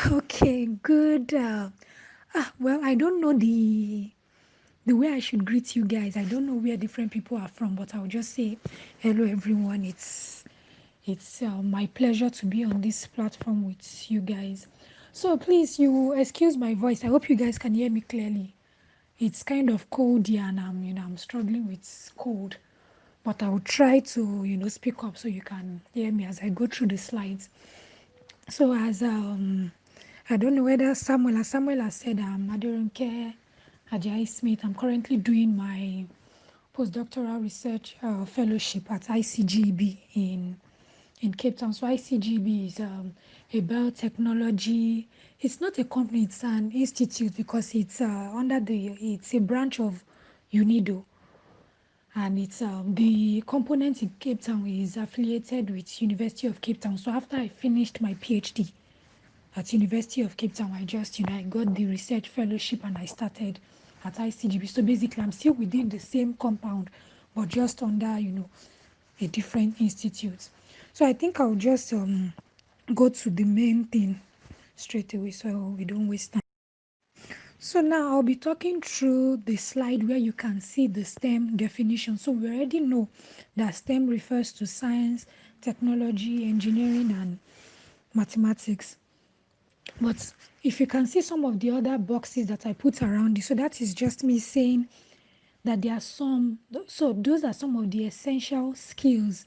Okay, good. Well, I don't know the way I should greet you guys. I don't know where different people are from, but I'll just say hello, everyone. It's my pleasure to be on this platform with you guys. So please, you excuse my voice. I hope you guys can hear me clearly. It's kind of cold here, and I'm struggling with cold, but I'll try to speak up so you can hear me as I go through the slides. So as I don't know whether Samuel has said Aderonke Smith. I'm currently doing my postdoctoral research fellowship at ICGEB in Cape Town. So ICGEB is a biotechnology. It's not a company; it's an institute because it's it's a branch of UNIDO, and it's the component in Cape Town is affiliated with University of Cape Town. So after I finished my PhD at University of Cape Town, I just I got the research fellowship and I started at ICGB. So basically, I'm still within the same compound, but just under a different institute. So I think I'll just go to the main thing straight away so we don't waste time. So now I'll be talking through the slide where you can see the STEM definition. So we already know that STEM refers to science, technology, engineering, and mathematics. But if you can see some of the other boxes that I put around it, so that is just me saying that there are so those are some of the essential skills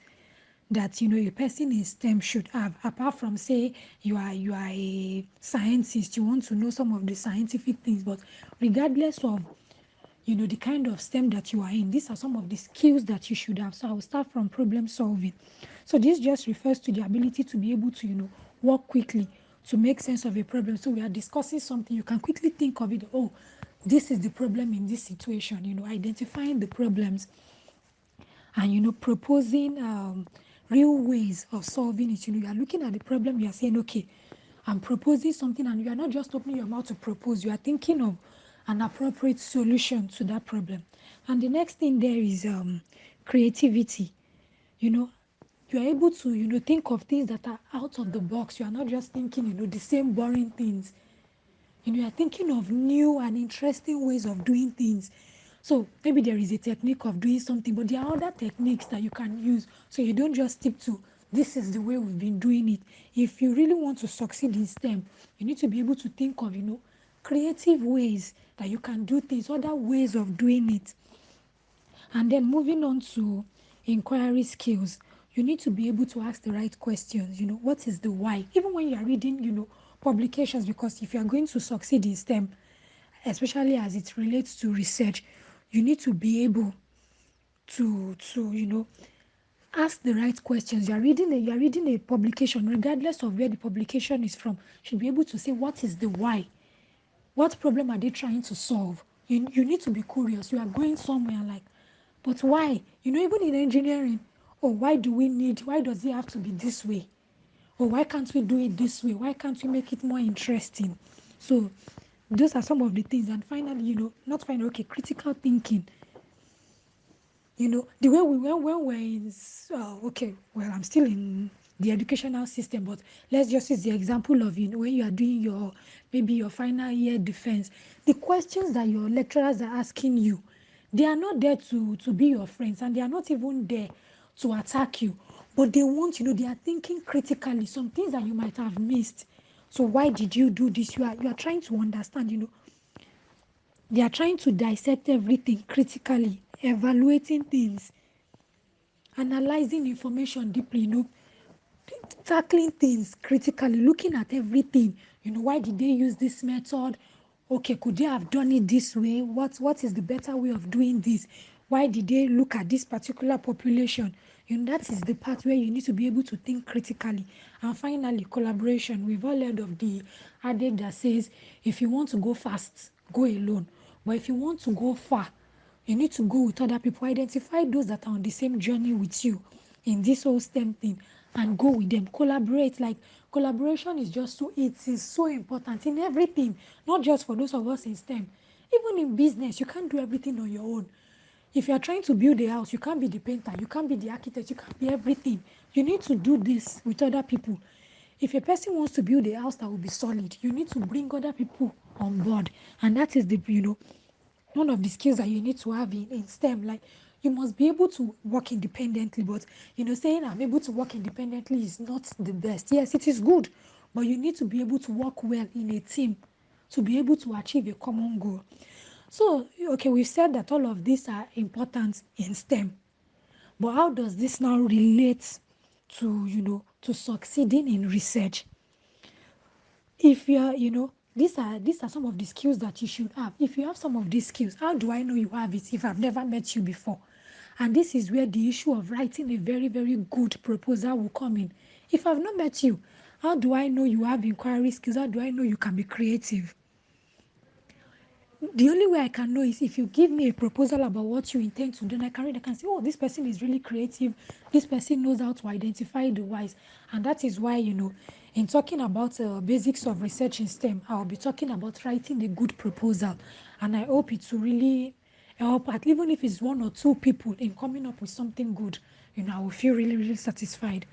that a person in STEM should have. Apart from say you are a scientist, you want to know some of the scientific things, but regardless of the kind of STEM that you are in, these are some of the skills that you should have. So I will start from problem solving. So this just refers to the ability to be able to work quickly to make sense of a problem. So we are discussing something, you can quickly think of it. Oh, this is the problem in this situation. Identifying the problems and proposing real ways of solving it. You are looking at the problem, you are saying, okay, I'm proposing something, and you are not just opening your mouth to propose, you are thinking of an appropriate solution to that problem. And the next thing there is creativity. you know you are able to think of things that are out of the box. You are not just thinking the same boring things. You are thinking of new and interesting ways of doing things. So maybe there is a technique of doing something, but there are other techniques that you can use. So you don't just stick to this is the way we've been doing it. If you really want to succeed in STEM, you need to be able to think of creative ways that you can do things, other ways of doing it. And then moving on to inquiry skills, you need to be able to ask the right questions. What is the why? Even when you are reading, publications, because if you are going to succeed in STEM, especially as it relates to research, you need to be able to ask the right questions. You are reading a publication, regardless of where the publication is from. You should be able to say what is the why. What problem are they trying to solve? You need to be curious. You are going somewhere like, but why? Even in engineering, oh, why does it have to be this way? Or why can't we do it this way? Why can't we make it more interesting? So those are some of the things. And finally, not finally, okay, critical thinking. The way when we're in, okay, well, I'm still in the educational system, but let's just use the example of, when you are doing maybe your final year defense, the questions that your lecturers are asking you, they are not there to be your friends, and they are not even there to attack you, but they want, they are thinking critically, some things that you might have missed. So why did you do this? You are trying to understand, they are trying to dissect everything critically, evaluating things, analyzing information deeply, tackling things critically, looking at everything. Why did they use this method? Okay, could they have done it this way? What is the better way of doing this? Why did they look at this particular population? That is the part where you need to be able to think critically. And finally, collaboration. We've all heard of the adage that says, if you want to go fast, go alone. But if you want to go far, you need to go with other people. Identify those that are on the same journey with you in this whole STEM thing and go with them. Collaborate. Like, collaboration is it is so important in everything, not just for those of us in STEM. Even in business, you can't do everything on your own. If you are trying to build a house, you can't be the painter, you can't be the architect, you can't be everything. You need to do this with other people. If a person wants to build a house that will be solid, you need to bring other people on board. And that is the, one of the skills that you need to have in STEM. Like, you must be able to work independently, but saying I'm able to work independently is not the best. Yes, it is good, but you need to be able to work well in a team to be able to achieve a common goal. So, okay, we've said that all of these are important in STEM, but how does this now relate to, to succeeding in research? If you're, these are some of the skills that you should have. If you have some of these skills, how do I know you have it if I've never met you before? And this is where the issue of writing a very, very good proposal will come in. If I've not met you, how do I know you have inquiry skills? How do I know you can be creative? The only way I can know is if you give me a proposal about what you intend to do, and I can read, I can say, oh, this person is really creative. This person knows how to identify the whys. And that is why, in talking about basics of research in STEM, I'll be talking about writing a good proposal. And I hope it will really help, even if it's one or two people in coming up with something good, I will feel really, really satisfied.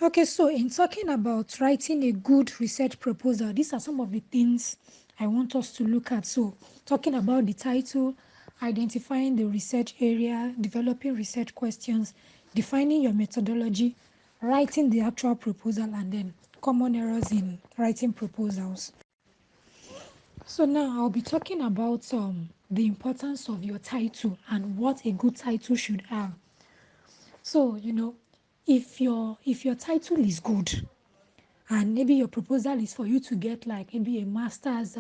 Okay, so in talking about writing a good research proposal, these are some of the things I want us to look at. So, talking about the title, identifying the research area, developing research questions, defining your methodology, writing the actual proposal, and then common errors in writing proposals. So now I'll be talking about the importance of your title and what a good title should have. So, if your title is good, and maybe your proposal is for you to get like maybe a master's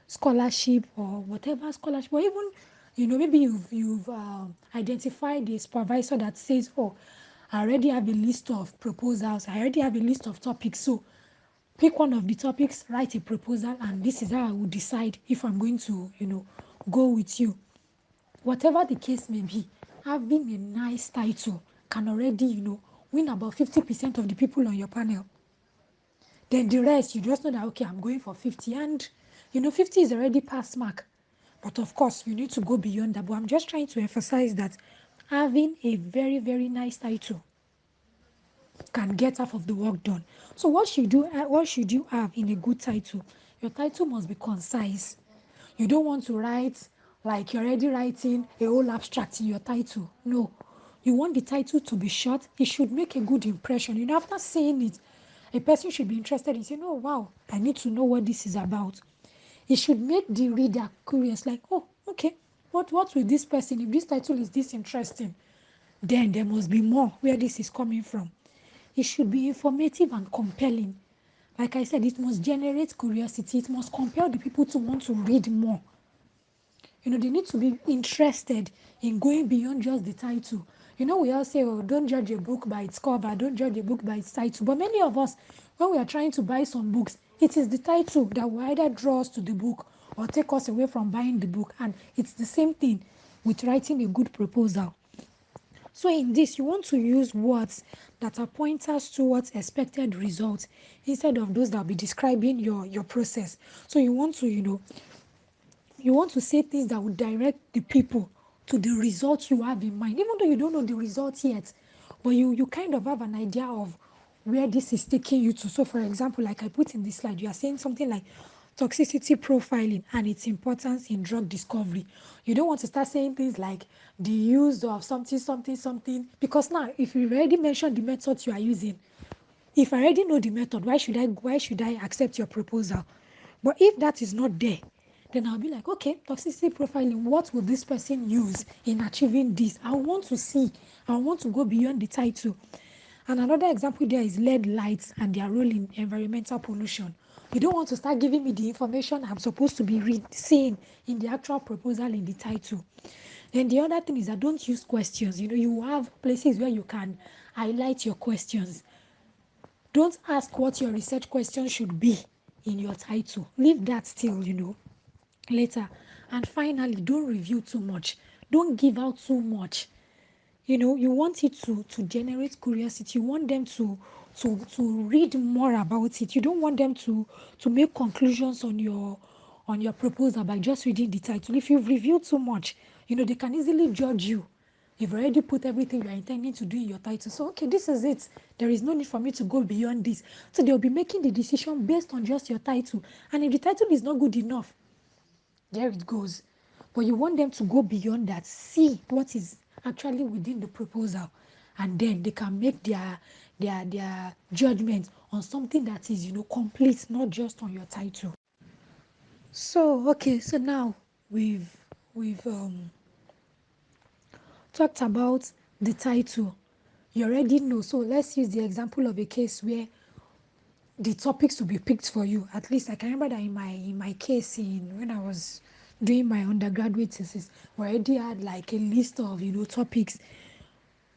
scholarship or whatever scholarship, or even maybe you've identified a supervisor that says, oh, I already have a list of proposals, I already have a list of topics, so pick one of the topics, write a proposal, and this is how I will decide if I'm going to go with you. Whatever the case may be, having a nice title can already win about 50% of the people on your panel. Then the rest, you just know that, okay, I'm going for 50. And, 50 is already pass mark. But of course, you need to go beyond that. But I'm just trying to emphasize that having a very, very nice title can get half of the work done. So what should you have in a good title? Your title must be concise. You don't want to write like you're already writing a whole abstract in your title. No. You want the title to be short. It should make a good impression. After saying it, a person should be interested in saying, oh, wow, I need to know what this is about. It should make the reader curious, like, oh, okay, what will this person, if this title is this interesting, then there must be more where this is coming from. It should be informative and compelling. Like I said, it must generate curiosity. It must compel the people to want to read more. They need to be interested in going beyond just the title. We all say, oh, don't judge a book by its cover, don't judge a book by its title. But many of us, when we are trying to buy some books, it is the title that will either draw us to the book or take us away from buying the book. And it's the same thing with writing a good proposal. So in this, you want to use words that are pointers towards expected results instead of those that will be describing your process. So you want to say things that will direct the people to the result you have in mind, even though you don't know the result yet, but you kind of have an idea of where this is taking you to. So for example, like I put in this slide, you are saying something like toxicity profiling and its importance in drug discovery. You don't want to start saying things like the use of something, something, something, because now if you already mentioned the method you are using, if I already know the method, why should I accept your proposal? But if that is not there, then I'll be like, okay, toxicity profiling, what will this person use in achieving this? I want to see. I want to go beyond the title. And another example there is LED lights and their role in environmental pollution. You don't want to start giving me the information I'm supposed to be seeing in the actual proposal in the title. Then the other thing is that don't use questions. You have places where you can highlight your questions. Don't ask what your research question should be in your title. Leave that still, later. And finally, don't review too much. Don't give out too much. You want it to generate curiosity. You want them to read more about it. You don't want them to make conclusions on your proposal by just reading the title. If you've reviewed too much, they can easily judge you You've already put everything you're intending to do in your title. So, okay, this is it. There is no need for me to go beyond this. So they'll be making the decision based on just your title. And if the title is not good enough, there it goes. But you want them to go beyond that, see what is actually within the proposal, and then they can make their judgment on something that is, complete, not just on your title. So okay, so now we've talked about the title. You already know. So let's use the example of a case where the topics will be picked for you. At least I can remember that in my case, when I was doing my undergraduate thesis, we already had like a list of topics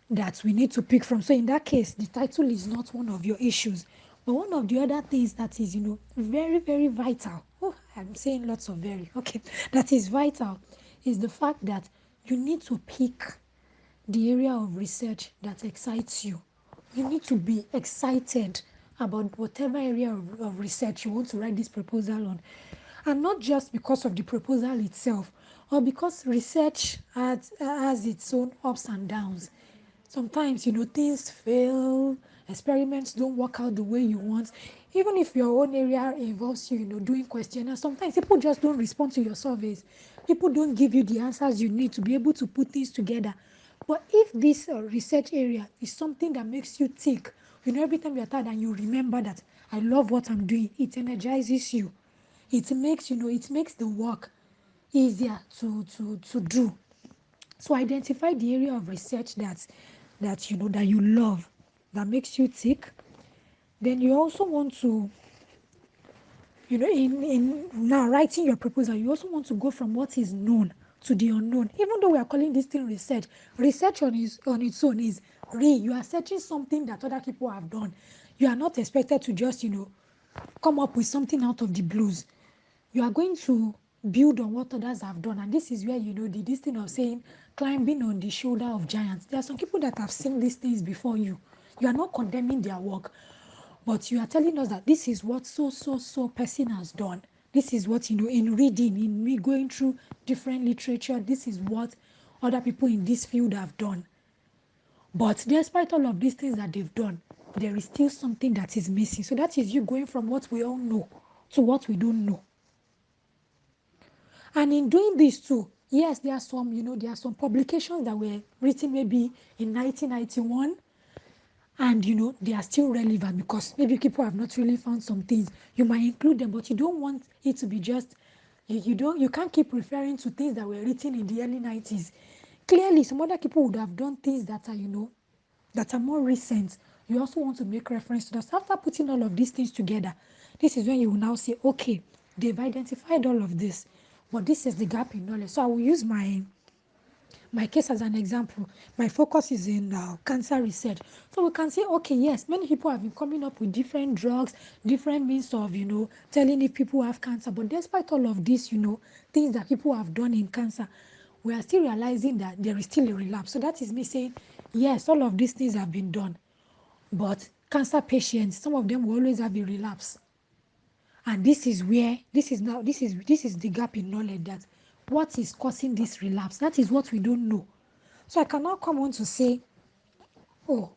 that we need to pick from. So in that case, the title is not one of your issues. But one of the other things that is, very, very vital. Oh, I'm saying lots of very. Okay. That is vital is the fact that you need to pick the area of research that excites you. You need to be excited about whatever area of research you want to write this proposal on. And not just because of the proposal itself, or because research has its own ups and downs. Sometimes, things fail, experiments don't work out the way you want. Even if your own area involves you, doing questionnaires, sometimes people just don't respond to your surveys. People don't give you the answers you need to be able to put things together. But if this research area is something that makes you think, every time you're tired and you remember that I love what I'm doing, it energizes you. It makes the work easier to do. So identify the area of research that you love, that makes you tick. Then you also want to, in now writing your proposal, you also want to go from what is known to the unknown. Even though we are calling this thing research, research on its own is real. You are searching something that other people have done. You are not expected to just come up with something out of the blues. You are going to build on what others have done. And this is where, this thing of saying climbing on the shoulder of giants. There are some people that have seen these things before you. You are not condemning their work, but you are telling us that this is what so person has done. This is what, in reading, in me going through different literature, this is what other people in this field have done. But despite all of these things that they've done, there is still something that is missing. So that is you going from what we all know to what we don't know. And in doing this too, yes, there are some publications that were written maybe in 1991, and they are still relevant because maybe people have not really found some things. You might include them, but you don't want it to be just you can't keep referring to things that were written in the early 90s. Clearly, some other people would have done things that are that are more recent. You also want to make reference to that. So after putting all of these things together, this is when you will now say, okay, they've identified all of this, but this is the gap in knowledge. So I will use my case as an example. My focus is in cancer research. So we can say, okay, yes, many people have been coming up with different drugs, different means of, telling if people have cancer. But despite all of these, things that people have done in cancer, we are still realizing that there is still a relapse. So that is me saying, yes, all of these things have been done. But cancer patients, some of them will always have a relapse. And this is the gap in knowledge, that what is causing this relapse, that is what we don't know. So I can now come on to say, oh,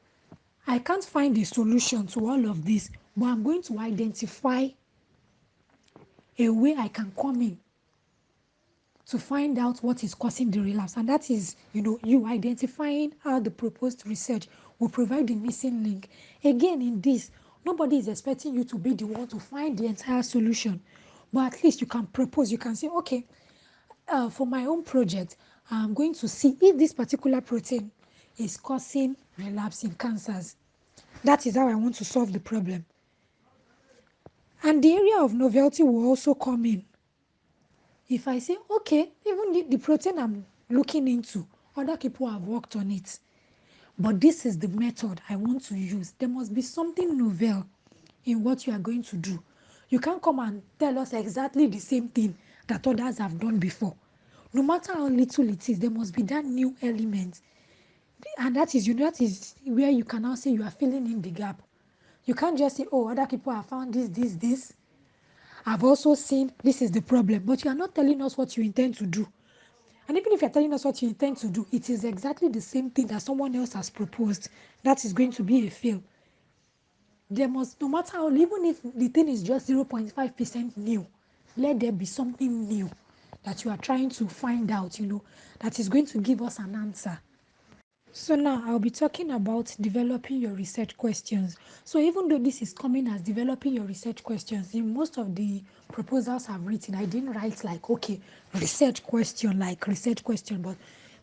I can't find a solution to all of this, but I'm going to identify a way I can come in to find out what is causing the relapse. And that is, you identifying how the proposed research will provide the missing link. Again, in this, nobody is expecting you to be the one to find the entire solution, but at least you can propose. You can say, okay, for my own project, I'm going to see if this particular protein is causing relapse in cancers. That is how I want to solve the problem. And the area of novelty will also come in. If I say, okay, even the protein I'm looking into, other people have worked on it, but this is the method I want to use, there must be something novel in what you are going to do. You can't come and tell us exactly the same thing that others have done before. No matter how little it is, there must be that new element. And that is where you can now say you are filling in the gap. You can't just say, oh, other people have found this. I've also seen this is the problem, but you are not telling us what you intend to do. And even if you're telling us what you intend to do, it is exactly the same thing that someone else has proposed. That is going to be a fail. There must, no matter how, even if the thing is just 0.5% new, let there be something new that you are trying to find out, that is going to give us an answer. So now I'll be talking about developing your research questions. So even though this is coming as developing your research questions, in most of the proposals I've written, I didn't write like, okay, research question, but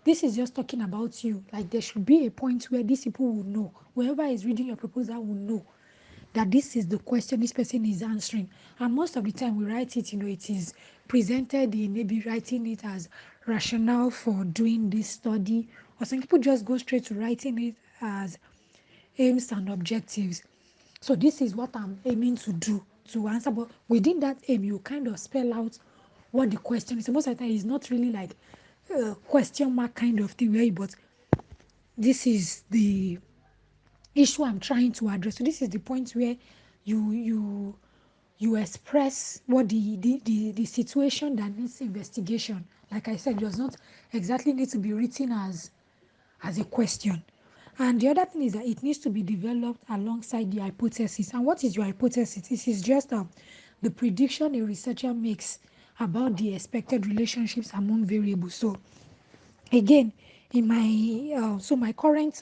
this is just talking about you. Like there should be a point where these people will know, whoever is reading your proposal will know that this is the question this person is answering. And most of the time we write it, it is presented in maybe writing it as rationale for doing this study, or some people just go straight to writing it as aims and objectives. So this is what I'm aiming to do to answer, but within that aim you kind of spell out what the question is. So most of the time it's not really like a question mark kind of thing but this is the issue I'm trying to address. So this is the point where you express what the situation that needs investigation. Like I said, does not exactly need to be written as a question. And the other thing is that it needs to be developed alongside the hypothesis. And what is your hypothesis? This is just the prediction a researcher makes about the expected relationships among variables. So again, in my current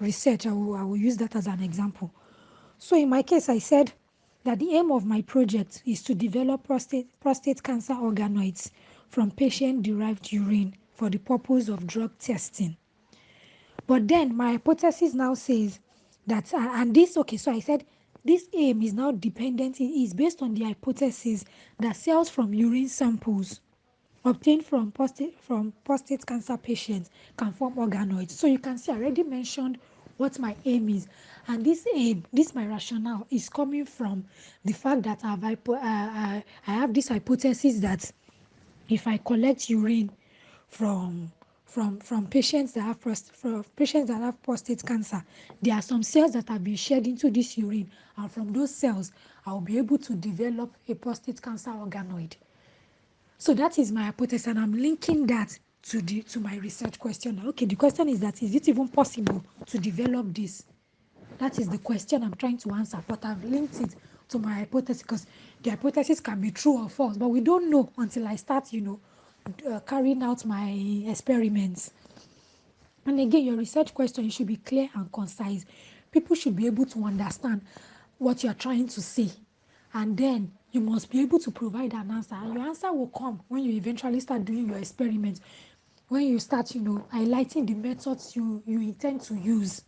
research, I will use that as an example. So in my case, I said that the aim of my project is to develop prostate cancer organoids from patient-derived urine for the purpose of drug testing. But then my hypothesis now says that, and this, okay, so I said this aim is now dependent, it is based on the hypothesis that cells from urine samples obtained from prostate cancer patients can form organoids. So you can see I already mentioned what my aim is, and this my rationale is coming from the fact that I have this hypothesis that if I collect urine from patients that have prostate cancer, there are some cells that have been shed into this urine, and from those cells I will be able to develop a prostate cancer organoid. So that is my hypothesis, and I'm linking that to my research question. Okay, the question is that, is it even possible to develop this? That is the question I'm trying to answer, but I've linked it to my hypothesis because the hypothesis can be true or false, but we don't know until I start, carrying out my experiments. And again, your research question should be clear and concise. People should be able to understand what you are trying to say. And then you must be able to provide an answer. And your answer will come when you eventually start doing your experiments. When you start, highlighting the methods you intend to use.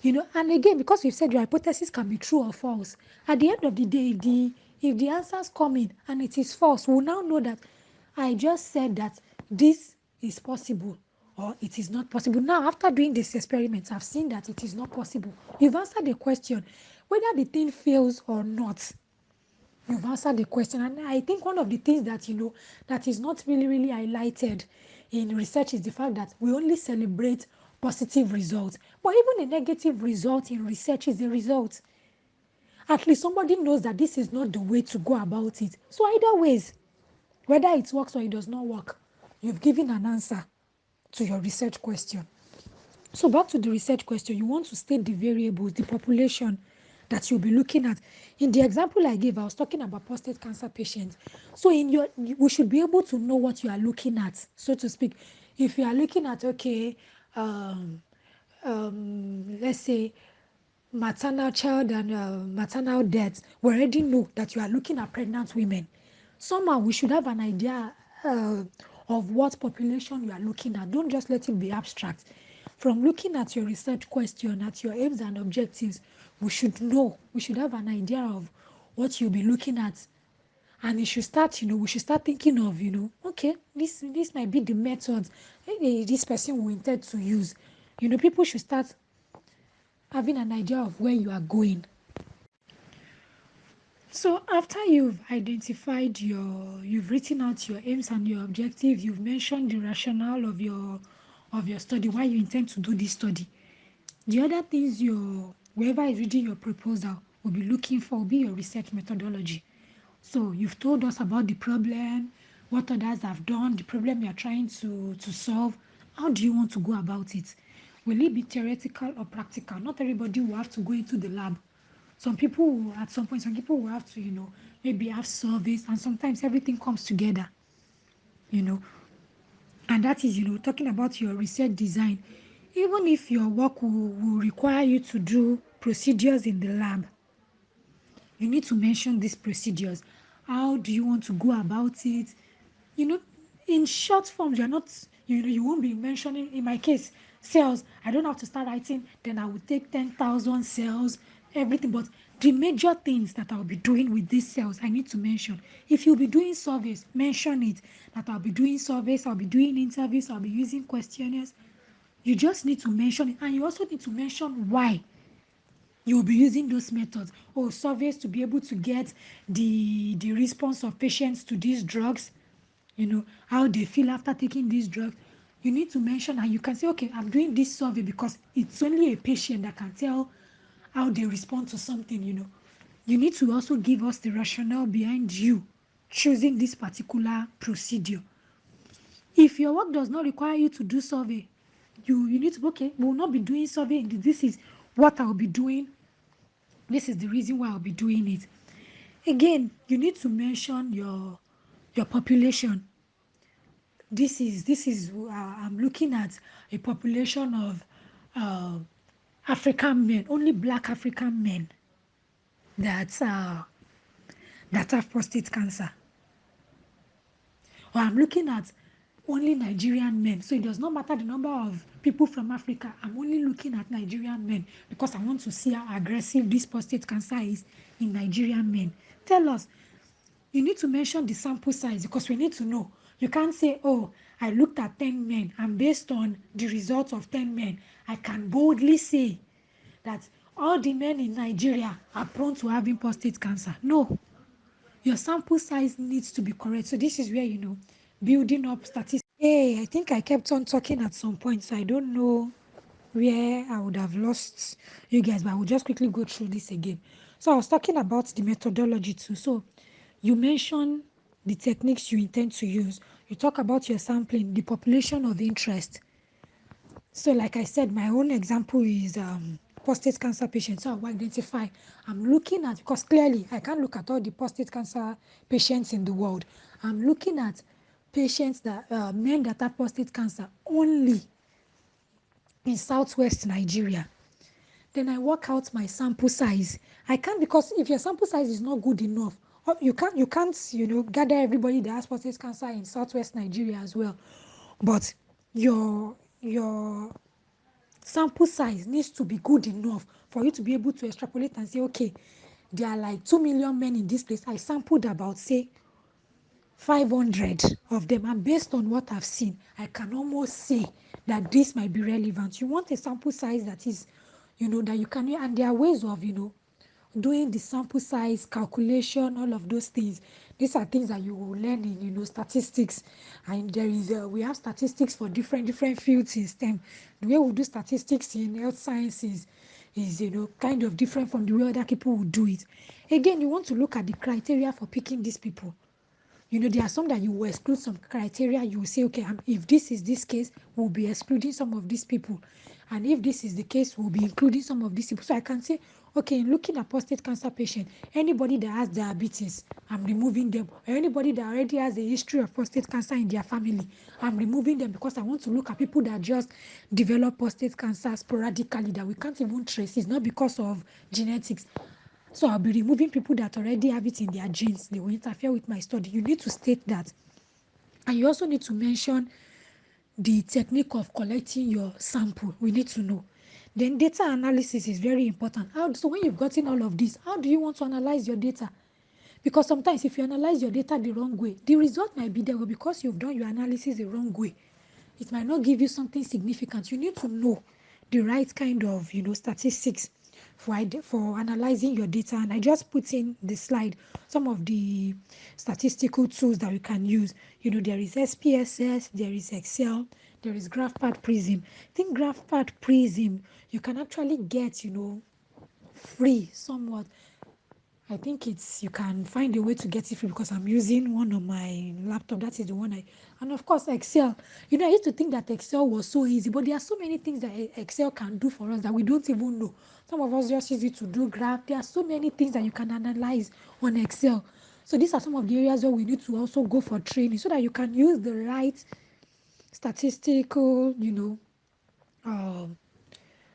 And again, because we've said your hypothesis can be true or false, at the end of the day, if the answers come in and it is false, we'll now know that I just said that this is possible or it is not possible. Now, after doing this experiment, I've seen that it is not possible. You've answered the question. Whether the thing fails or not, you've answered the question. And I think one of the things that, that is not really, really highlighted in research is the fact that we only celebrate positive results. But even a negative result in research is a result. At least somebody knows that this is not the way to go about it. So either ways, whether it works or it does not work, you've given an answer to your research question. So back to the research question, you want to state the variables, the population that you'll be looking at. In the example I gave, I was talking about prostate cancer patients. So we should be able to know what you are looking at, so to speak. If you are looking at, okay, let's say maternal child and maternal deaths, we already know that you are looking at pregnant women. Somehow we should have an idea of what population you are looking at. Don't just let it be abstract. From looking at your research question, at your aims and objectives, we should know, we should have an idea of what you'll be looking at. And it should start, we should start thinking of, okay, this might be the methods this person will intend to use. People should start having an idea of where you are going. So after you've identified you've written out your aims and your objectives, you've mentioned the rationale of your study, why you intend to do this study. The other things whoever is reading your proposal will be looking for will be your research methodology. So you've told us about the problem, what others have done, the problem you are trying to solve. How do you want to go about it? Will it be theoretical or practical? Not everybody will have to go into the lab. Some people will, at some point, some people will have to, maybe have surveys, and sometimes everything comes together, you know. And that is, talking about your research design. Even if your work will require you to do procedures in the lab, you need to mention these procedures. How do you want to go about it? You know, in short forms, you're not, you won't be mentioning, in my case, cells. I don't have to start writing, then I will take 10,000 cells, everything. But the major things that I'll be doing with these cells, I need to mention. If you'll be doing surveys, mention it. That I'll be doing surveys, I'll be doing interviews, I'll be using questionnaires. You just need to mention it. And you also need to mention why you will be using those methods or surveys to be able to get the response of patients to these drugs, how they feel after taking these drugs. You need to mention, and you can say, okay, I'm doing this survey because it's only a patient that can tell how they respond to something. You need to also give us the rationale behind you choosing this particular procedure. If your work does not require you to do survey, you need to, okay, we will not be doing survey. This is what I'll be doing. This is the reason why I'll be doing it. Again, you need to mention your population. This is I'm looking at a population of uh, African men, only black African men that that have prostate cancer. Or I'm looking at only Nigerian men. So it does not matter the number of people from Africa. I'm only looking at Nigerian men because I want to see how aggressive this prostate cancer is in Nigerian men. Tell us. You need to mention the sample size because we need to know. You can't say, oh, I looked at 10 men and based on the results of 10 men, I can boldly say that all the men in Nigeria are prone to having prostate cancer. No, your sample size needs to be correct. So this is where, building up statistics. Hey, I think I kept on talking at some point, so I don't know where I would have lost you guys, but I will just quickly go through this again. So I was talking about the methodology too. So you mentioned the techniques you intend to use. You talk about your sampling, the population of interest. So like I said, my own example is prostate cancer patients. So I will identify. I'm looking at, because clearly I can't look at all the prostate cancer patients in the world. I'm looking at patients that men that have prostate cancer only in southwest Nigeria. Then I work out my sample size. I can't, because if your sample size is not good enough, you can't gather everybody that has prostate cancer in southwest Nigeria as well. But your sample size needs to be good enough for you to be able to extrapolate and say, okay, there are like 2 million men in this place. I sampled about, say, 500 of them, and based on what I've seen, I can almost say that this might be relevant. You want a sample size that is, that you can, and there are ways of, doing the sample size calculation, all of those things. These are things that you will learn in, statistics. And there is, we have statistics for different fields in STEM. The way we do statistics in health sciences is, kind of different from the way other people will do it. Again, you want to look at the criteria for picking these people. There are some that you will exclude some criteria. You will say, okay, if this is this case, we'll be excluding some of these people. And if this is the case, we'll be including some of these people. So I can say, okay, in looking at prostate cancer patient, anybody that has diabetes, I'm removing them. Or anybody that already has a history of prostate cancer in their family, I'm removing them because I want to look at people that just develop prostate cancer sporadically that we can't even trace. It's not because of genetics. So I'll be removing people that already have it in their genes. They will interfere with my study. You need to state that. And you also need to mention the technique of collecting your sample. We need to know. Then data analysis is very important. So when you've gotten all of this, how do you want to analyze your data? Because sometimes if you analyze your data the wrong way, the result might be there, but because you've done your analysis the wrong way, it might not give you something significant. You need to know the right kind of, statistics for analyzing your data. And I just put in the slide some of the statistical tools that we can use. There is SPSS, there is Excel, there is GraphPad Prism. I think GraphPad Prism you can actually get, free somewhat. I think you can find a way to get it free because I'm using one on my laptop. That is the one and of course Excel. I used to think that Excel was so easy, but there are so many things that Excel can do for us that we don't even know. Some of us just use it to do graph. There are so many things that you can analyze on Excel. So these are some of the areas where we need to also go for training so that you can use the right statistical, um,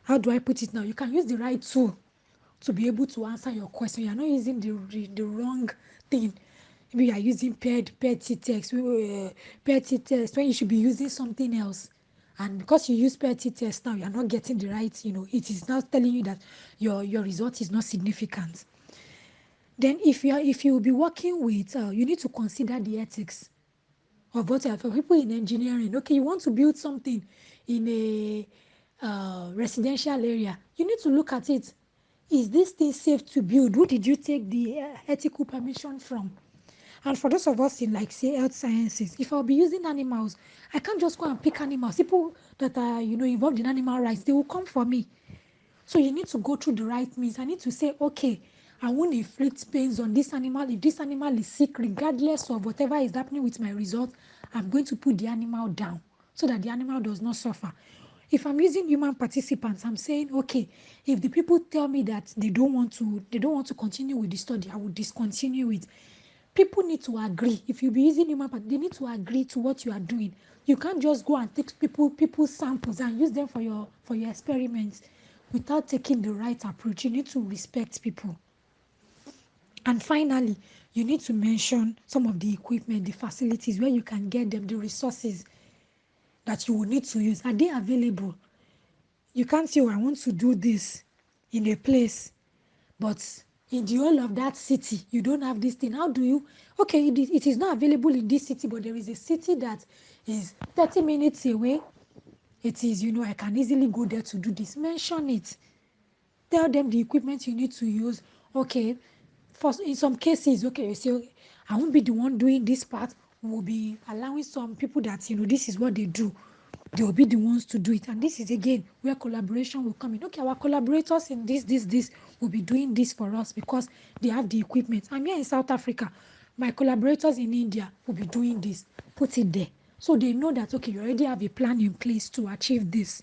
how do I put it now? You can use the right tool to be able to answer your question. You are not using the wrong thing. Maybe you are using paired t-text, paired t-text when you should be using something else. And because you use paired t-text now, you are not getting the right, it is now telling you that your result is not significant. Then if you will be working with, you need to consider the ethics of what for people in engineering. Okay, you want to build something in a residential area, you need to look at it. Is this thing safe to build? Who did you take the ethical permission from? And for those of us in, like, say, health sciences, if I'll be using animals, I can't just go and pick animals. People that are, involved in animal rights, they will come for me. So you need to go through the right means. I need to say, okay, I won't inflict pains on this animal. If this animal is sick, regardless of whatever is happening with my result, I'm going to put the animal down so that the animal does not suffer. If I'm using human participants, I'm saying, okay, if the people tell me that they don't want to continue with the study, I will discontinue it. People need to agree. If you be using human they need to agree to what you are doing. You can't just go and take people's samples and use them for your experiments without taking the right approach. You need to respect people. And finally, you need to mention some of the equipment, the facilities where you can get them, the resources that you will need to use. Are they available? You can't say, oh, I want to do this in a place, but in the whole of that city, you don't have this thing. How do you? Okay, it is not available in this city, but there is a city that is 30 minutes away. It is, I can easily go there to do this. Mention it. Tell them the equipment you need to use. Okay, in some cases, okay, you say, okay, I won't be the one doing this part. We'll be allowing some people that, this is what they do. They will be the ones to do it. And this is again where collaboration will come in. Okay, our collaborators in this will be doing this for us because they have the equipment. I'm here in South Africa. My collaborators in India will be doing this. Put it there. So they know that, okay, you already have a plan in place to achieve this.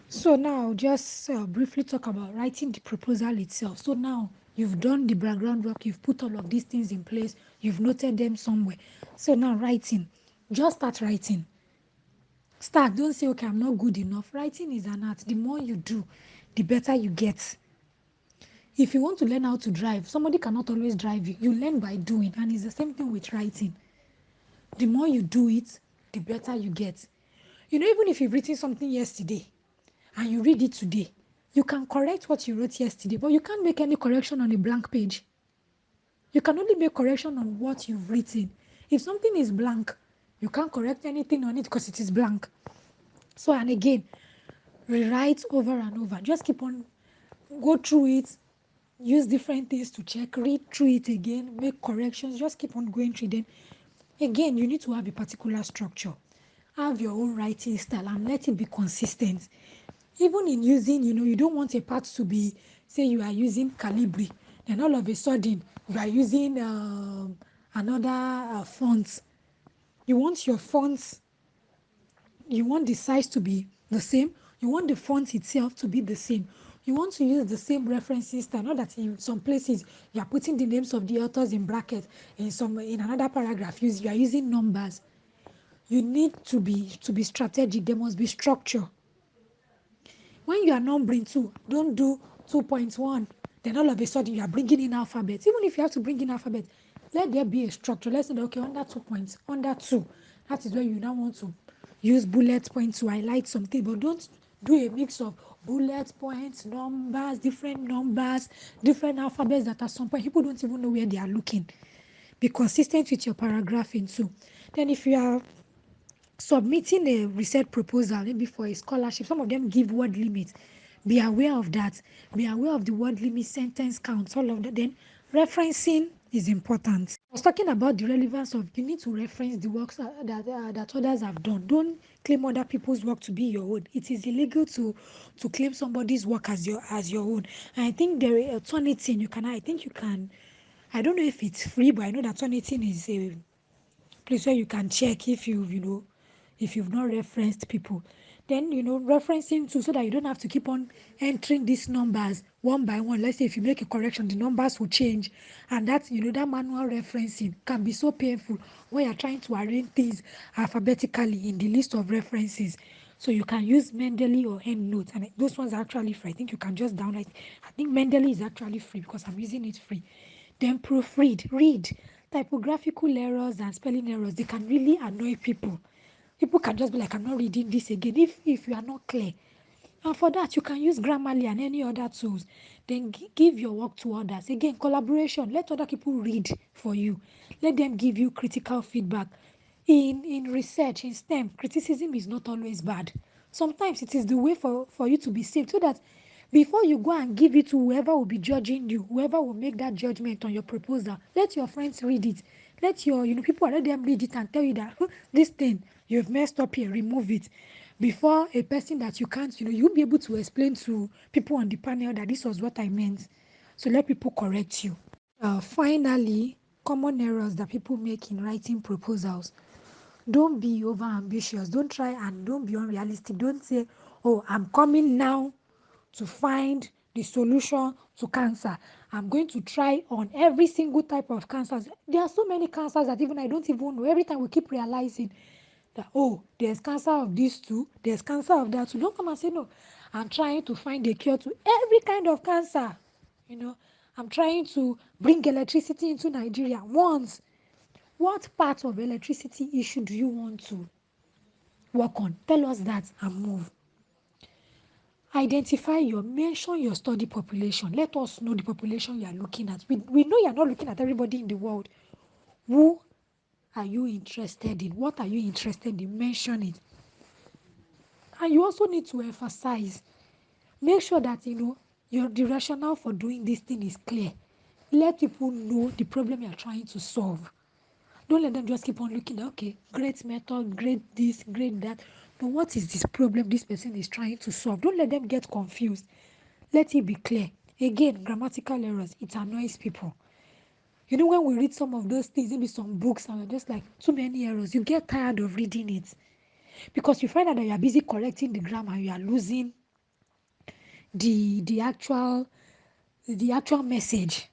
So now just briefly talk about writing the proposal itself. So now you've done the background work, you've put all of these things in place, you've noted them somewhere. So now writing, just start writing. Start, don't say, okay, I'm not good enough. Writing is an art. The more you do, the better you get. If you want to learn how to drive, somebody cannot always drive you. You learn by doing, and it's the same thing with writing. The more you do it, the better you get. Even if you've written something yesterday and you read it today, you can correct what you wrote yesterday, but you can't make any correction on a blank page. You can only make correction on what you've written. If something is blank, you can't correct anything on it because it is blank. So, and again, rewrite over and over. Just keep on, go through it, use different things to check, read through it again, make corrections, just keep on going through them. Again, you need to have a particular structure. Have your own writing style and let it be consistent. Even in using, you don't want a part to be, say you are using Calibri, then all of a sudden you are using another font. You want your fonts, you want the size to be the same, you want the font itself to be the same, you want to use the same references style. Not that in some places you are putting the names of the authors in brackets, in another paragraph you are using numbers. You need to be strategic. There must be structure. When you are numbering two, don't do 2.1, then all of a sudden you are bringing in alphabets. Even if you have to bring in alphabet, let there be a structure. Let's say that, okay, under 2 points, under 2, that is where you now want to use bullet points to highlight something, but don't do a mix of bullet points, numbers, different alphabets that at some point people don't even know where they are looking. Be consistent with your paragraphing too. Then if you are submitting a research proposal, maybe for a scholarship, some of them give word limits. Be aware of that. Be aware of the word limit, sentence counts, all of that. Then referencing is important. I was talking about the relevance of you need to reference the works that others have done. Don't claim other people's work to be your own. It is illegal to claim somebody's work as your own. And I think there is Turnitin. I think you can. I don't know if it's free, but I know that Turnitin is a place where you can check if if you've not referenced people. Then referencing too, so that you don't have to keep on entering these numbers one by one. Let's say if you make a correction, the numbers will change, and that manual referencing can be so painful when you're trying to arrange things alphabetically in the list of references. So you can use Mendeley or EndNote, and those ones are actually free. I think you can just download. I think Mendeley is actually free because I'm using it free. Then proofread, read. Typographical errors and spelling errors, they can really annoy people. People can just be like, I'm not reading this again if you are not clear. And for that, you can use Grammarly and any other tools. Then give your work to others. Again, collaboration. Let other people read for you. Let them give you critical feedback. In research, in STEM, criticism is not always bad. Sometimes it is the way for you to be saved, so that before you go and give it to whoever will be judging you, whoever will make that judgment on your proposal, let your friends read it. Let your people, let them read it and tell you that this thing you've messed up here, remove it. Before a person that you can't, you'll be able to explain to people on the panel that this was what I meant. So let people correct you. Finally, common errors that people make in writing proposals. Don't be over ambitious. Don't try and don't be unrealistic. Don't say, oh, I'm coming now to find the solution to cancer. I'm going to try on every single type of cancers. There are so many cancers that even I don't even know. Every time we keep realizing that, oh, there's cancer of this too, there's cancer of that too. Don't come and say, no, I'm trying to find a cure to every kind of cancer. I'm trying to bring electricity into Nigeria once. What part of electricity issue do you want to work on? Tell us that and move. Mention your study population. Let us know the population you are looking at. We know you are not looking at everybody in the world. Who are you interested in? What are you interested in? Mention it. And you also need to emphasize. Make sure that the rationale for doing this thing is clear. Let people know the problem you are trying to solve. Don't let them just keep on looking at, okay, great method, great this, great that. But what is this problem this person is trying to solve? Don't let them get confused. Let it be clear. Again, grammatical errors, it annoys people. When we read some of those things, maybe some books, and we're just like, too many errors, you get tired of reading it. Because you find out that you are busy correcting the grammar, you are losing the actual message.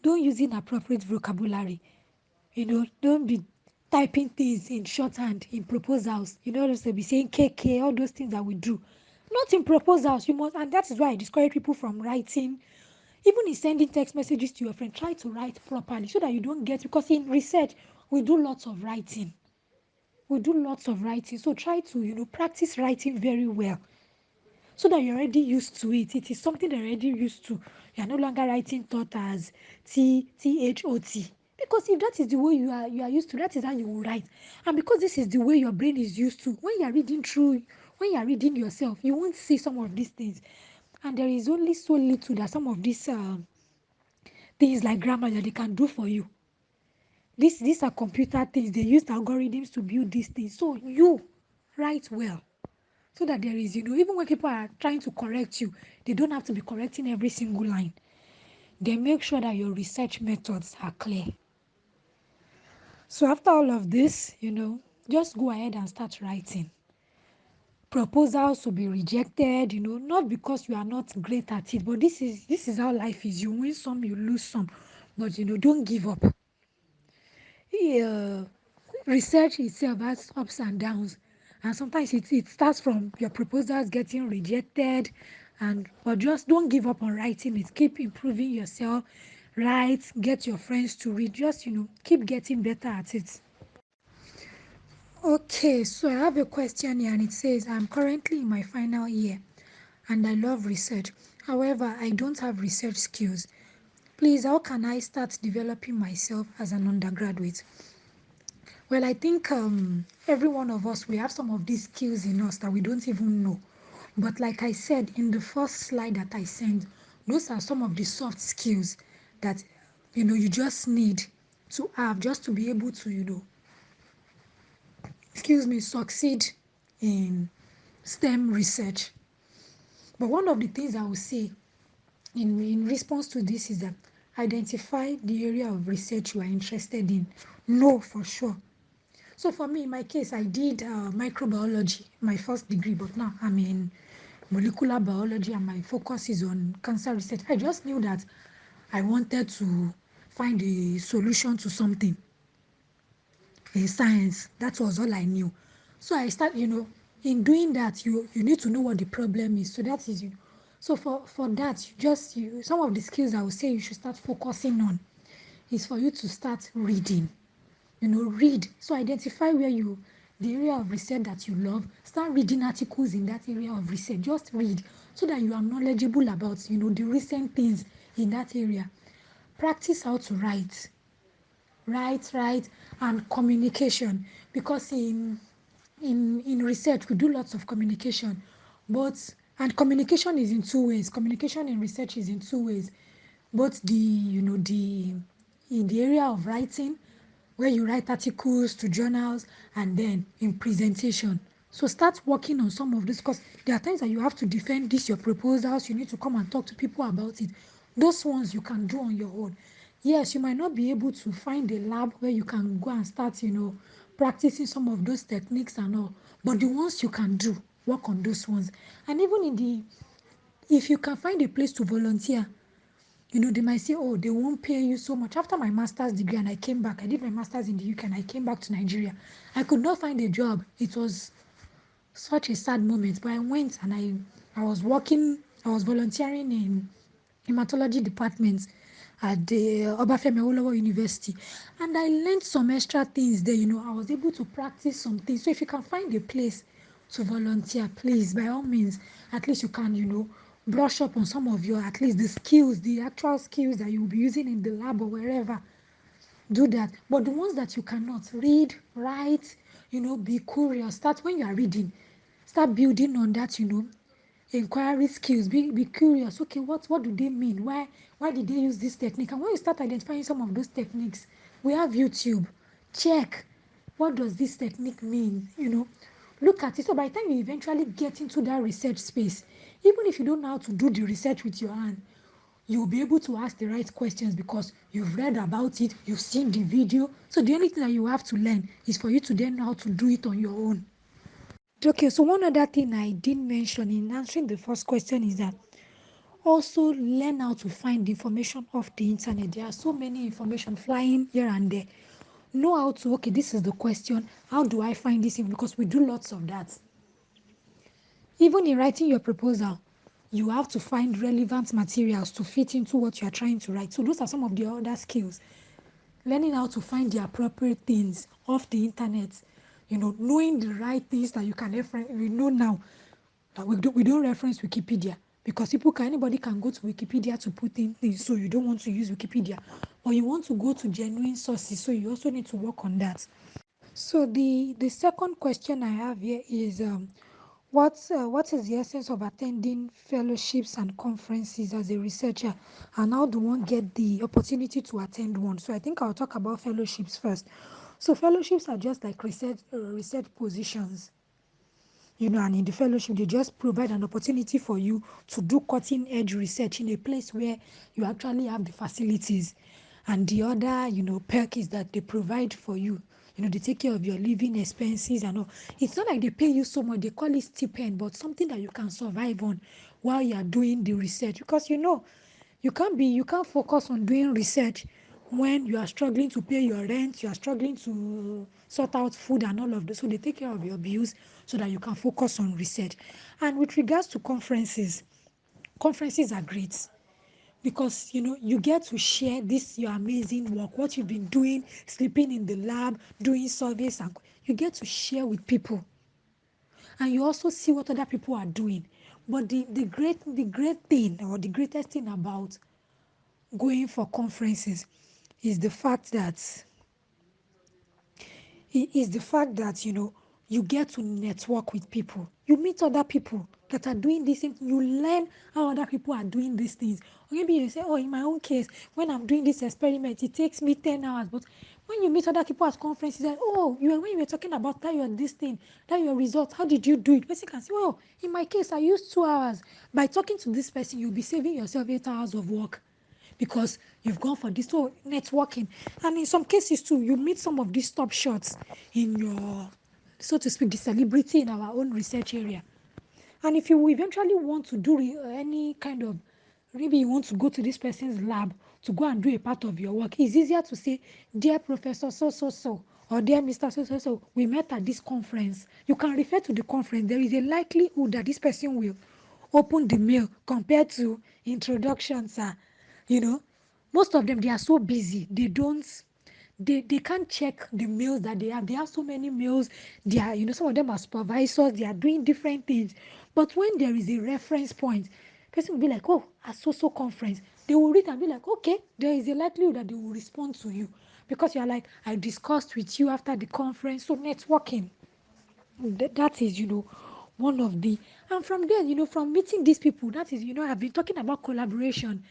Don't use inappropriate vocabulary. Don't be typing things in shorthand in proposals. Just to be saying KK, all those things that we do. Not in proposals. You must, and that is why I discourage people from writing. Even in sending text messages to your friend, try to write properly so that you don't get, because in research, we do lots of writing. So try to, practice writing very well so that you're already used to it. It is something that you're already used to. You are no longer writing thought as THOT. Because if that is the way you are used to, that is how you will write. And because this is the way your brain is used to, when you are reading yourself, you won't see some of these things. And there is only so little that some of these things like grammar that they can do for you. These are computer things. They use algorithms to build these things. So you write well. So that there is, even when people are trying to correct you, they don't have to be correcting every single line. They make sure that your research methods are clear. So after all of this, just go ahead and start writing. Proposals will be rejected, not because you are not great at it, but this is how life is. You win some, you lose some, but don't give up. Research itself has ups and downs, and sometimes it starts from your proposals getting rejected, but just don't give up on writing it. Keep improving yourself. Write, get your friends to read. Just keep getting better at it. Okay, so I have a question here, and it says, I'm currently in my final year and I love research. However, I don't have research skills. Please, how can I start developing myself as an undergraduate? Well, I think every one of us, we have some of these skills in us that we don't even know. But like I said in the first slide that I sent, those are some of the soft skills that you just need to have just to be able to, succeed in STEM research. But one of the things I would say in response to this is that identify the area of research you are interested in. Know for sure. So for me, in my case, I did microbiology, my first degree, but now I'm in molecular biology and my focus is on cancer research. I just knew that I wanted to find a solution to something in science. That was all I knew. So I start, in doing that, you need to know what the problem is. So that is you. So for that, some of the skills I would say you should start focusing on is for you to start reading. Read. So identify the area of research that you love. Start reading articles in that area of research. Just read so that you are knowledgeable about, the recent things in that area. Practice how to write. Write, and communication. Because in research we do lots of communication, and communication is in two ways. Communication in research is in two ways. Both the in the area of writing, where you write articles to journals, and then in presentation. So start working on some of this, because there are times that you have to defend your proposals. You need to come and talk to people about it. Those ones you can do on your own. Yes, you might not be able to find a lab where you can go and start, practicing some of those techniques and all, but the ones you can do, work on those ones. And even if you can find a place to volunteer, they might say, oh, they won't pay you so much. After my master's degree and I came back, I did my master's in the UK and I came back to Nigeria. I could not find a job. It was such a sad moment, but I went and I was working, I was volunteering in hematology department at the Obafemi Awolowo University, and I learned some extra things there. I was able to practice some things. So if you can find a place to volunteer, please, by all means, at least you can, brush up on some of your, at least the skills, the actual skills that you will be using in the lab or wherever. Do that. But the ones that you cannot, read, write, be curious. Start when you are reading. Start building on that, inquiry skills. Be curious. Okay, what do they mean? Why did they use this technique? And when you start identifying some of those techniques, we have YouTube. Check. What does this technique mean? Look at it. So by the time you eventually get into that research space, even if you don't know how to do the research with your hand, you'll be able to ask the right questions because you've read about it, you've seen the video. So the only thing that you have to learn is for you to then know how to do it on your own. Okay, so one other thing I did mention in answering the first question is that also learn how to find information off the internet. There are so many information flying here and there. Know how to, okay, this is the question. How do I find this? Because we do lots of that. Even in writing your proposal, you have to find relevant materials to fit into what you are trying to write. So those are some of the other skills. Learning how to find the appropriate things off the internet, knowing the right things that you can reference. We know now that we don't reference Wikipedia because anybody can go to Wikipedia to put in things. So you don't want to use Wikipedia, or you want to go to genuine sources. So you also need to work on that. So the second question I have here is what is the essence of attending fellowships and conferences as a researcher, and how do one get the opportunity to attend one? So I think I'll talk about fellowships first. So fellowships are just like research positions, and in the fellowship they just provide an opportunity for you to do cutting edge research in a place where you actually have the facilities. And the other, perk is that they provide for you. They take care of your living expenses and all. It's not like they pay you so much, they call it stipend, but something that you can survive on while you are doing the research. Because you can't focus on doing research when you are struggling to pay your rent, you are struggling to sort out food and all of this. So they take care of your bills so that you can focus on research. And with regards to conferences are great because you get to share this your amazing work, what you've been doing, sleeping in the lab, doing surveys, and you get to share with people. And you also see what other people are doing. But the great thing, or the greatest thing about going for conferences is the fact that you get to network with people. You meet other people that are doing this same thing. You learn how other people are doing these things. Or maybe you say, oh, in my own case, when I'm doing this experiment, it takes me 10 hours. But when you meet other people at conferences, like, oh, when you were talking about that your this thing, that your results, how did you do it? Person can say, well, in my case, I used 2 hours. By talking to this person, you'll be saving yourself 8 hours of work because you've gone for this whole networking. And in some cases too, you meet some of these top shots in your, so to speak, the celebrity in our own research area. And if you eventually want to do any kind of, maybe you want to go to this person's lab to go and do a part of your work, it's easier to say, dear Professor so so so, or dear Mr. so so so, we met at this conference. You can refer to the conference. There is a likelihood that this person will open the mail compared to introductions. You know, most of them, they are so busy, they can't check the mails that they have. They have so many mails. They are, some of them are supervisors. They are doing different things. But when there is a reference point, person will be like, oh, a so conference. They will read and be like, okay, there is a likelihood that they will respond to you because you are like, I discussed with you after the conference. So networking, that is, one of the, and from there, from meeting these people, that is, I've been talking about collaboration.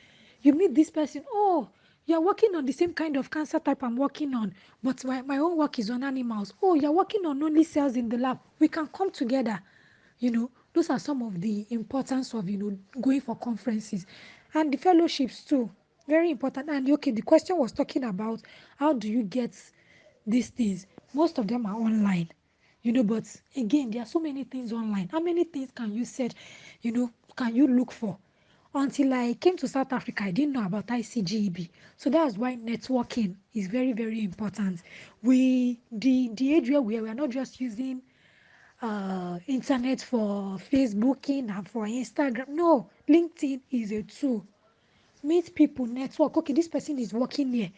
You meet this person, oh, you're working on the same kind of cancer type I'm working on, but my own work is on animals. Oh, you're working on only cells in the lab. We can come together. Those are some of the importance of, going for conferences and the fellowships too. Very important. And okay, the question was talking about how do you get these things? Most of them are online, but again, there are so many things online. How many things can you search, can you look for? Until I came to South Africa, I didn't know about ICGEB. So that's why networking is very, very important. The age where we are not just using internet for Facebooking and for Instagram. No, LinkedIn is a tool. Meet people, network. Okay, this person is working here.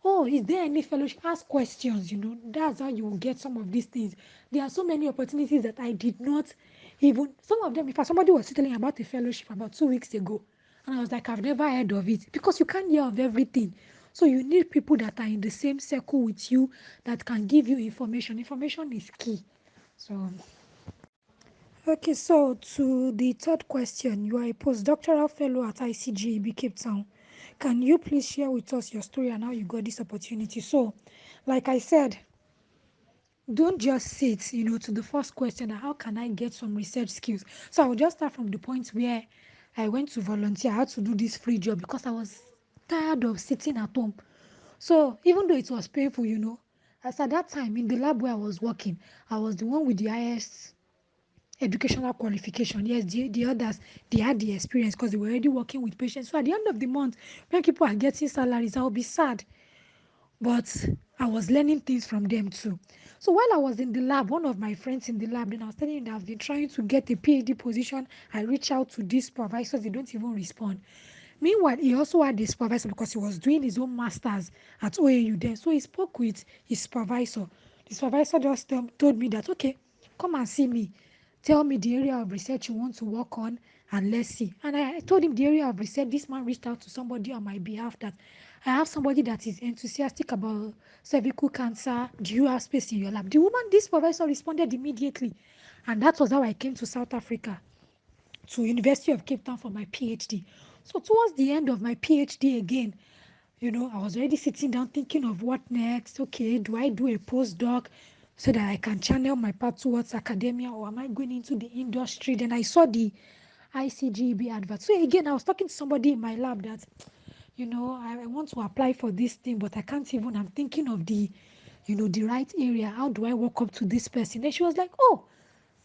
Oh, is there any fellowship? Ask questions. That's how you will get some of these things. There are so many opportunities that I did not even, some of them, in fact, somebody was telling about a fellowship about 2 weeks ago, and I was like, I've never heard of it, because you can't hear of everything. So you need people that are in the same circle with you, that can give you information. Information is key. So okay, so to the third question, you are a postdoctoral fellow at ICGEB Cape Town. Can you please share with us your story and how you got this opportunity? So, like I said, don't just sit, to the first question, how can I get some research skills? So I'll just start from the point where I went to volunteer. I had to do this free job because I was tired of sitting at home. So even though it was painful, as at that time in the lab where I was working, I was the one with the highest educational qualification. Yes, the others, they had the experience because they were already working with patients. So at the end of the month, when people are getting salaries, I'll be sad. But I was learning things from them too. So while I was in the lab, one of my friends in the lab, then I was telling him that I've been trying to get a PhD position. I reach out to these supervisors, they don't even respond. Meanwhile, he also had a supervisor because he was doing his own masters at OAU then. So he spoke with his supervisor. The supervisor just told me that, okay, come and see me. Tell me the area of research you want to work on, and let's see. And I told him the area of research. This man reached out to somebody on my behalf that I have somebody that is enthusiastic about cervical cancer. Do you have space in your lab? The woman, this professor, responded immediately. And that was how I came to South Africa, to University of Cape Town, for my PhD. So towards the end of my PhD again, I was already sitting down thinking of what next. Okay, do I do a postdoc so that I can channel my path towards academia, or am I going into the industry? Then I saw the ICGEB advert. So again, I was talking to somebody in my lab that, I want to apply for this thing, but I can't even, I'm thinking of the right area. How do I walk up to this person? And she was like, oh,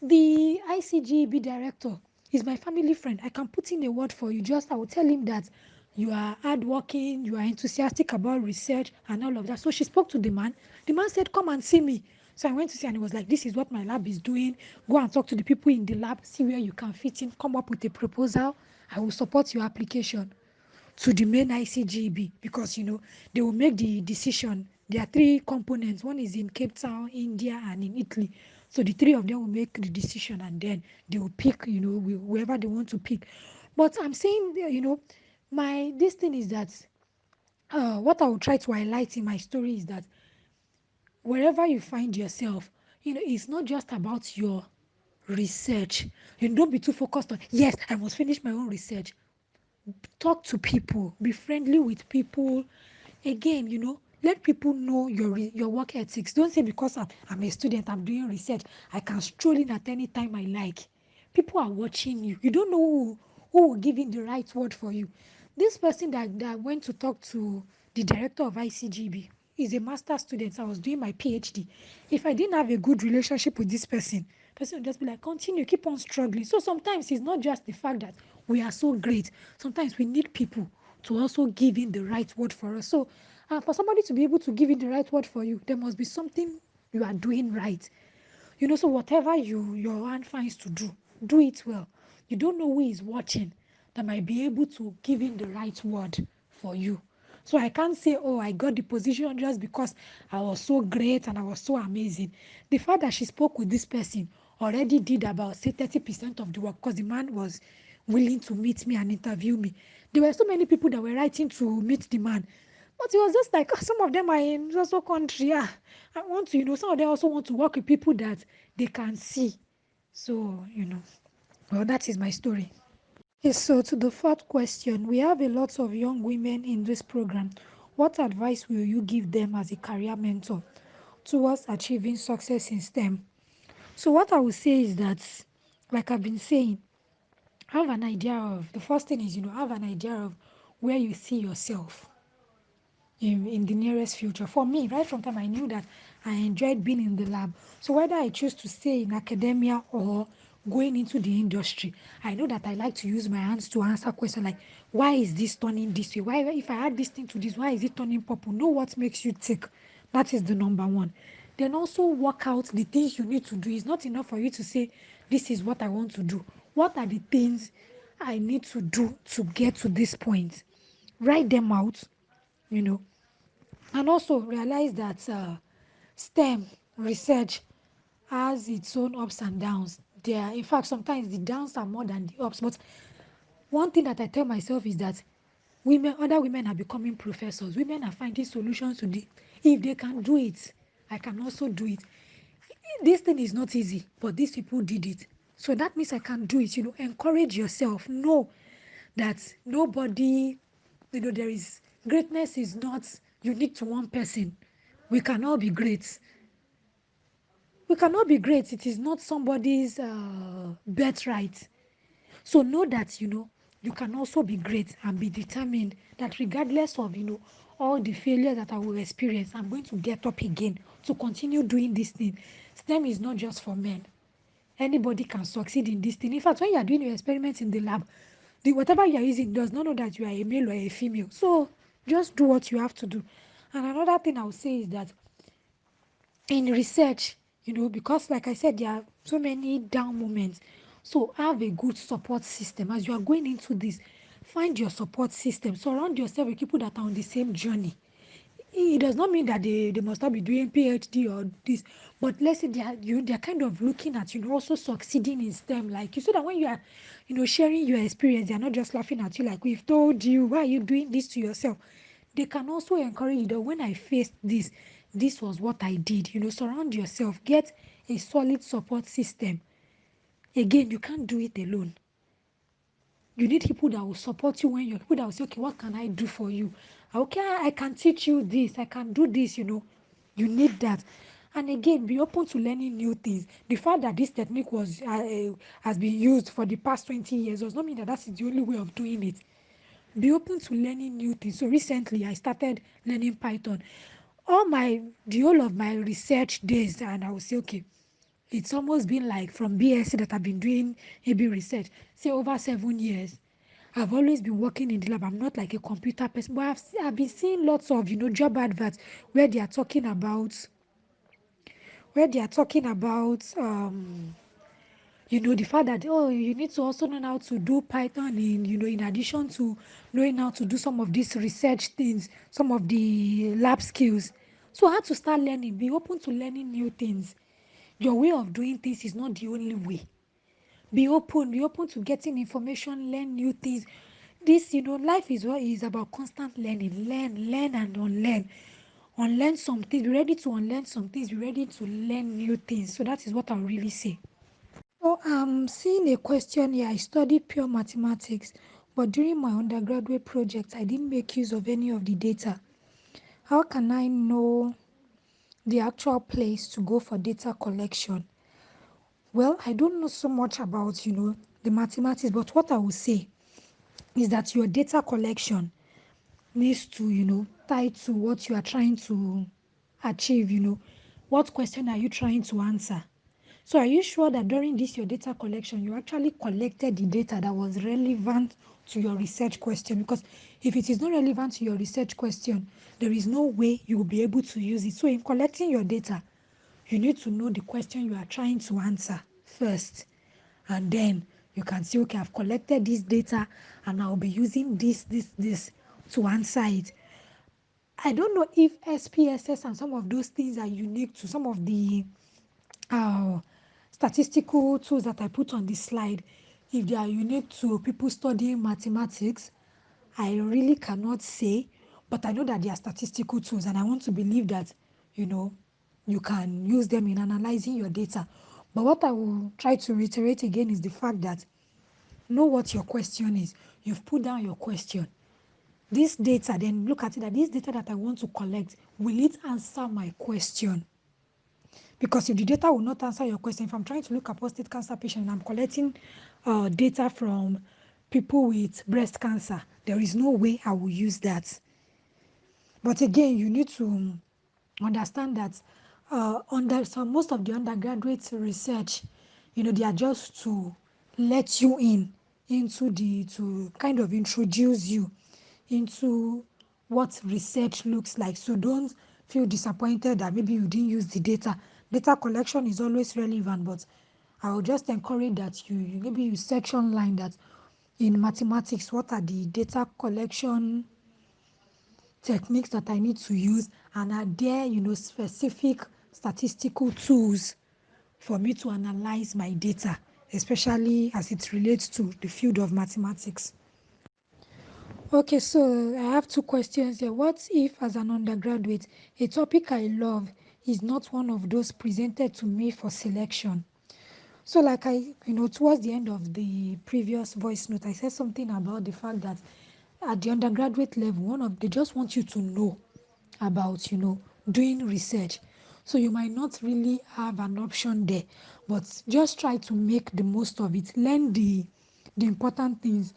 the ICGEB director is my family friend. I can put in a word for you. I will tell him that you are hardworking, you are enthusiastic about research and all of that. So she spoke to the man. The man said, come and see me. So I went to see, and he was like, this is what my lab is doing. Go and talk to the people in the lab, see where you can fit in, come up with a proposal. I will support your application to the main ICGEB, because they will make the decision. There are three components. One is in Cape Town, India, and in Italy. So the three of them will make the decision, and then they will pick whoever they want to pick. But I'm saying, my this thing is that what I will try to highlight in my story is that wherever you find yourself, it's not just about your research. You don't be too focused on, yes, I must finish my own research. Talk to people, be friendly with people. Again, let people know your work ethics. Don't say because I'm a student, I'm doing research, I can stroll in at any time I like. People are watching you. You don't know who will give in the right word for you. This person that went to talk to the director of ICGEB is a master student. I was doing my PhD. If I didn't have a good relationship with this person will just be like, continue, keep on struggling. So sometimes it's not just the fact that we are so great. Sometimes we need people to also give in the right word for us. So for somebody to be able to give in the right word for you, there must be something you are doing right. So whatever your hand finds to do it well. You don't know who is watching that might be able to give in the right word for you. So I can't say, oh, I got the position just because I was so great and I was so amazing. The fact that she spoke with this person already did about, say, 30% of the work, because the man was willing to meet me and interview me. There were so many people that were writing to meet the man. But it was just like, some of them are in also country. I want to, some of them also want to work with people that they can see. So, well, that is my story. Okay, so to the fourth question, we have a lot of young women in this program. What advice will you give them as a career mentor towards achieving success in STEM? So what I would say is that, like I've been saying, have an idea of, the first thing is, have an idea of where you see yourself in the nearest future. For me, right from time, I knew that I enjoyed being in the lab. So whether I choose to stay in academia or going into the industry, I know that I like to use my hands to answer questions like, why is this turning this way? Why, if I add this thing to this, why is it turning purple? Know what makes you tick. That is the number one. Then also work out the things you need to do. It's not enough for you to say, this is what I want to do. What are the things I need to do to get to this point? Write them out, you know and also realize that STEM research has its own ups and downs. In fact, sometimes the downs are more than the ups. But one thing that I tell myself is that other women are becoming professors. Women are finding solutions to the. If they can do it, I can also do it. This thing is not easy, but these people did it. So that means I can do it. Encourage yourself. Know that nobody, there is greatness is not unique to one person. We can all be great. We cannot be great. It is not somebody's birthright. So know that you can also be great and be determined that regardless of all the failures that I will experience, I'm going to get up again to continue doing this thing. STEM is not just for men. Anybody can succeed in this thing. In fact, when you are doing your experiments in the lab, whatever you are using does not know that you are a male or a female. So just do what you have to do. And another thing I would say is that in research, because like I said, there are so many down moments. So have a good support system. As you are going into this, find your support system. Surround yourself with people that are on the same journey. It does not mean that they must not be doing PhD or this, but let's say they're kind of looking at also succeeding in STEM, like you, so that when you are sharing your experience, they're not just laughing at you like, we've told you, why are you doing this to yourself? They can also encourage you that when I faced this was what I did. Surround yourself, get a solid support system. Again, you can't do it alone. You need people that will support you, when you're people that will say, okay, what can I do for you? Okay, I can teach you this, I can do this. You need that. And again, be open to learning new things. The fact that this technique has been used for the past 20 years does not mean that that's the only way of doing it. Be open to learning new things. So recently I started learning Python. The whole of my research days, and I will say, okay, it's almost been like from BSc that I've been doing AB research, say over 7 years. I've always been working in the lab. I'm not like a computer person, but I've been seeing lots of job adverts where they are talking about the fact that, oh, you need to also know how to do Python in addition to knowing how to do some of these research things, some of the lab skills. So I had to start learning. Be open to learning new things. Your way of doing things is not the only way. Be open to getting information, learn new things. This, life is about constant learning. Learn and unlearn. Unlearn some things, be ready to unlearn some things, be ready to learn new things. So that is what I really say. So I'm seeing a question here. I studied pure mathematics, but during my undergraduate project, I didn't make use of any of the data. How can I know the actual place to go for data collection? Well, I don't know so much about, the mathematics, but what I will say is that your data collection needs to, tie to what you are trying to achieve, What question are you trying to answer? So are you sure that during this your data collection, you actually collected the data that was relevant to your research question? Because if it is not relevant to your research question, there is no way you will be able to use it. So in collecting your data, you need to know the question you are trying to answer first. And then you can say, okay, I've collected this data and I'll be using this to answer it. I don't know if SPSS and some of those things are unique to some of the uh, statistical tools that I put on this slide. If they are unique to people studying mathematics, I really cannot say, but I know that they are statistical tools and I want to believe that, you can use them in analyzing your data. But what I will try to reiterate again is the fact that know what your question is. You've put down your question. This data, then look at it, that this data that I want to collect, will it answer my question? Because if the data will not answer your question, if I'm trying to look at prostate cancer patients and I'm collecting data from people with breast cancer, there is no way I will use that. But again, you need to understand that most of the undergraduate research, they are just to let you to kind of introduce you into what research looks like. So don't feel disappointed that maybe you didn't use the data. Data collection is always relevant, but I will just encourage that maybe you search online that in mathematics, what are the data collection techniques that I need to use, and are there, specific statistical tools for me to analyze my data, especially as it relates to the field of mathematics. Okay, so I have two questions here. What if, as an undergraduate, a topic I love is not one of those presented to me for selection? So like towards the end of the previous voice note, I said something about the fact that at the undergraduate level, they just want you to know about, doing research. So you might not really have an option there, but just try to make the most of it. Learn the important things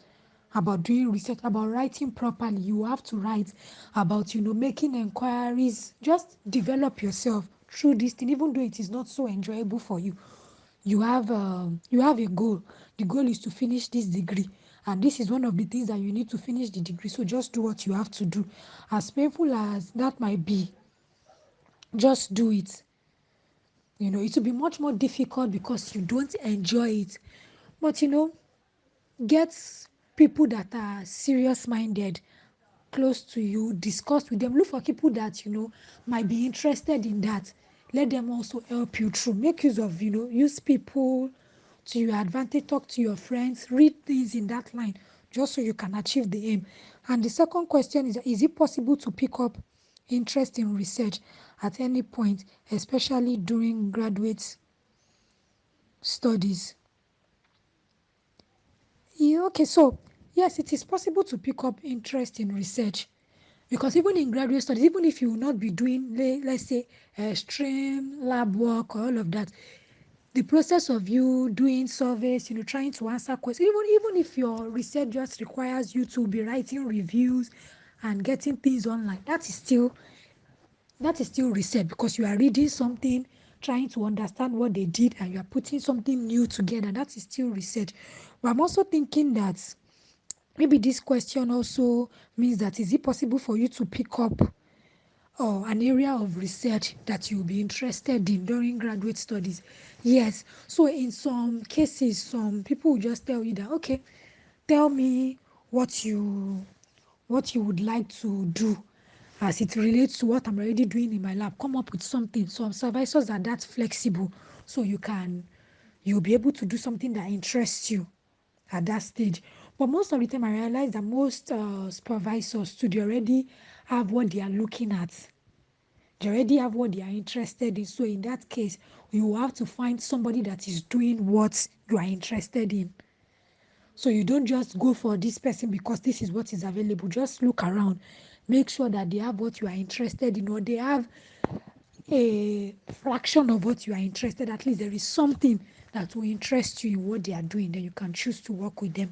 about doing research, about writing properly. You have to write about, making inquiries. Just develop yourself through this thing, even though it is not so enjoyable for you. You have a goal. The goal is to finish this degree, and this is one of the things that you need to finish the degree. So just do what you have to do, as painful as that might be. Just do it. It will be much more difficult because you don't enjoy it, but get people that are serious minded close to you, discuss with them, look for people that might be interested in that. Let them also help you through. Make use of, use people to your advantage. Talk to your friends, read things in that line, just so you can achieve the aim. And the second question is it possible to pick up interest in research at any point, especially during graduate studies? Yeah, okay, so yes, it is possible to pick up interest in research, because even in graduate studies, even if you will not be doing, let's say, stream lab work or all of that, the process of you doing surveys, trying to answer questions, even if your research just requires you to be writing reviews and getting things online, that is still research, because you are reading something, trying to understand what they did, and you are putting something new together. That is still research. But I'm also thinking that maybe this question also means that, is it possible for you to pick up an area of research that you'll be interested in during graduate studies? Yes. So in some cases, some people will just tell you that, okay, tell me what you would like to do as it relates to what I'm already doing in my lab. Come up with something. Some supervisors are that flexible, so you'll be able to do something that interests you at that stage. But most of the time, I realize that most supervisors too, they already have what they are looking at. They already have what they are interested in. So in that case, you will have to find somebody that is doing what you are interested in. So you don't just go for this person because this is what is available. Just look around. Make sure that they have what you are interested in, or they have a fraction of what you are interested. At least there is something that will interest you in what they are doing. Then you can choose to work with them.